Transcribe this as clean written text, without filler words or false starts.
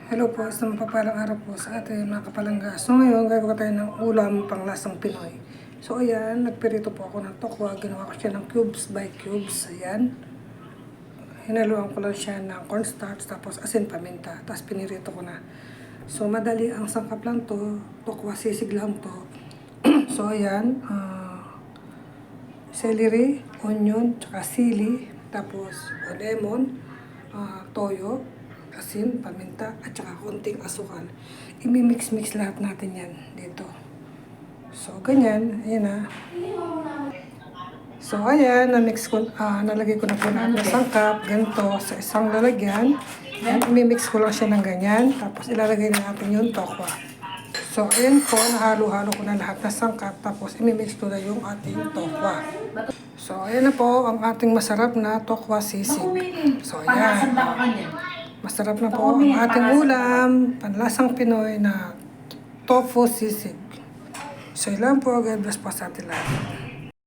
Hello po, isang mapapalang araw po sa ating mga kapalangga. So ngayon, gagawa tayo ng ulam panglasang Pinoy. So ayan, nagpirito po ako ng tokwa. Ginawa ko siya ng cubes by cubes. Ayan. Hinaluan ko lang siya ng cornstarch, tapos asin paminta. Tapos pinirito ko na. So madali ang sangkap lang to. Tokwa sisig lang to. So ayan, celery, onion, tsaka sili. Tapos lemon, toyo, asin, paminta, at saka konting asukal. Imi-mix-mix lahat natin yan dito. So, ganyan. Ayan na. So, ayan. Nalagay ko na po na sangkap. Ganito sa isang lalagyan. Ayan, imi-mix ko lang siya ng ganyan. Tapos, ilalagay na natin yung tokwa. So, ayan po. Nahalo-halo ko na lahat na sangkap. Tapos, imi-mix ko na yung ating tokwa. So, ayan na po ang ating masarap na tokwa sisig. So, ayan. Masarap na po ang ating ulam, panlasang Pinoy na tofu sisig. So, ilan po. God bless po sa ating lahat.